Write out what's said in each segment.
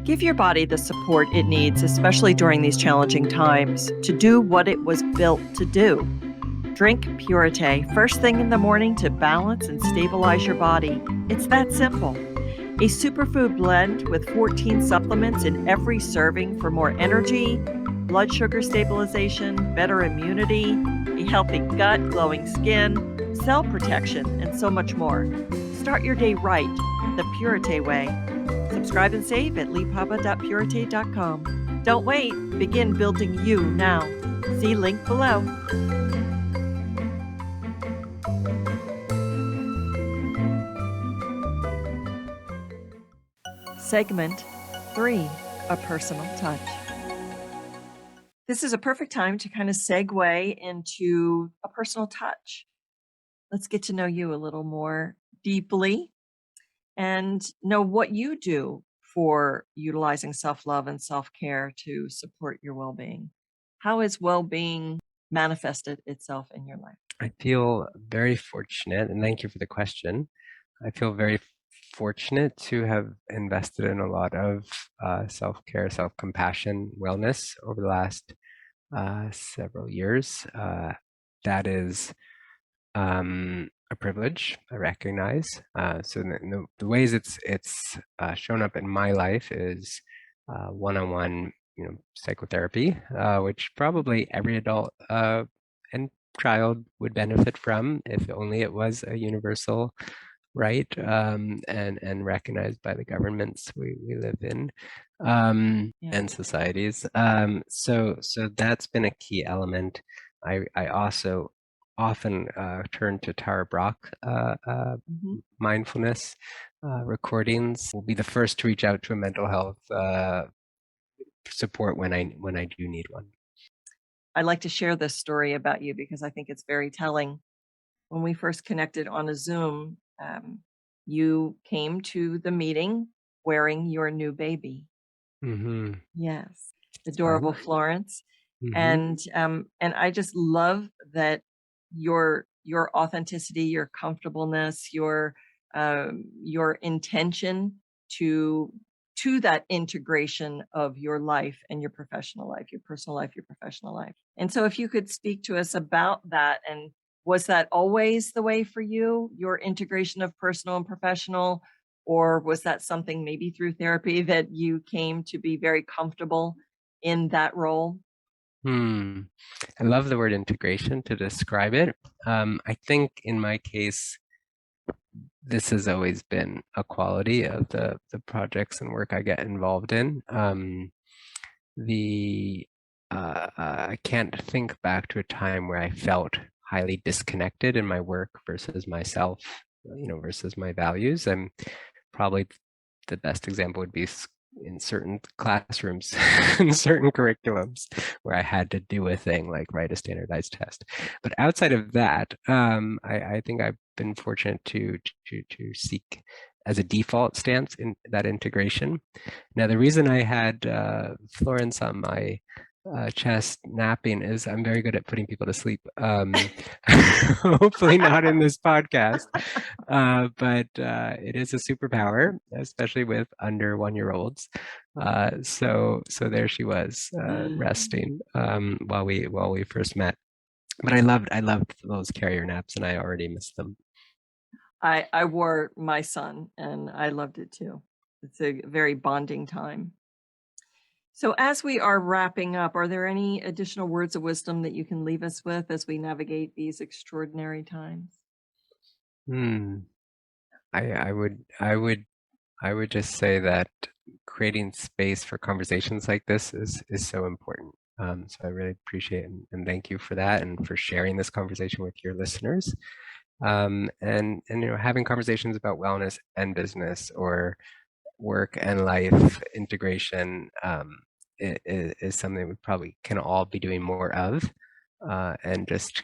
Give your body the support it needs, especially during these challenging times, to do what it was built to do. Drink Purite first thing in the morning to balance and stabilize your body. It's that simple. A superfood blend with 14 supplements in every serving for more energy, blood sugar stabilization, better immunity, a healthy gut, glowing skin, cell protection, and so much more. Start your day right, the Purite way. Subscribe and save at lipaba.purite.com. Don't wait. Begin building you now. See link below. Segment 3, a personal touch. This is a perfect time to kind of segue into a personal touch. Let's get to know you a little more deeply and know what you do for utilizing self-love and self-care to support your well-being. How has well-being manifested itself in your life? I feel very fortunate, and thank you for the question. I feel very fortunate to have invested in a lot of self-care, self-compassion, wellness over the last several years. That is a privilege, I recognize. So the ways it's shown up in my life is one-on-one, psychotherapy, which probably every adult and child would benefit from if only it was a universal right, and recognized by the governments we live in, and societies. So that's been a key element. I also often turn to Tara Brach mindfulness recordings. Will be the first to reach out to a mental health support when I do need one. I'd like to share this story about you because I think it's very telling. When we first connected on a Zoom, you came to the meeting wearing your new baby. Mm-hmm. Yes, adorable Florence. Mm-hmm. And I just love that your authenticity, your comfortableness, your intention to that integration of your life and your professional life, your personal life, your professional life. And so if you could speak to us about that, and was that always the way for you, your integration of personal and professional, or was that something maybe through therapy that you came to be very comfortable in that role? I love the word integration to describe it. I think in my case, this has always been a quality of the projects and work I get involved in. I can't think back to a time where I felt highly disconnected in my work versus myself, versus my values. And probably the best example would be in certain classrooms in certain curriculums where I had to do a thing like write a standardized test. But outside of that, I think I've been fortunate to seek as a default stance in that integration. Now, the reason I had Florence on my chest napping is I'm very good at putting people to sleep. Hopefully not in this podcast, but it is a superpower, especially with under 1-year-olds. So there she was resting while we first met. But I loved those carrier naps, and I already missed them. I wore my son, and I loved it too. It's a very bonding time. So as we are wrapping up, are there any additional words of wisdom that you can leave us with as we navigate these extraordinary times? I would just say that creating space for conversations like this is so important. So I really appreciate and thank you for that, and for sharing this conversation with your listeners. And having conversations about wellness and business, or work and life integration, is something we probably can all be doing more of, and just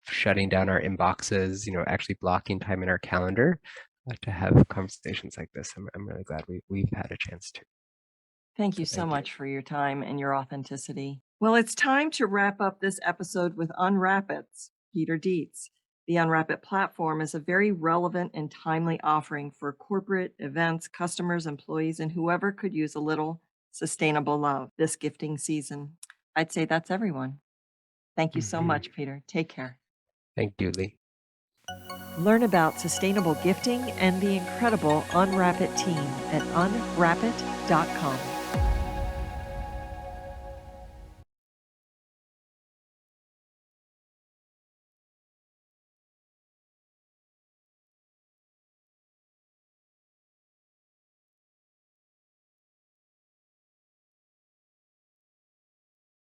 shutting down our inboxes, actually blocking time in our calendar to have conversations like this. I'm really glad we've had a chance to. Thank you so much for your time and your authenticity. Well, it's time to wrap up this episode with Unwrapit's Peter Deitz. The Unwrapit platform is a very relevant and timely offering for corporate events, customers, employees, and whoever could use a little sustainable love this gifting season. I'd say that's everyone. Thank you so much, Peter. Take care. Thank you, Lee. Learn about sustainable gifting and the incredible Unwrapit team at unwrapit.com.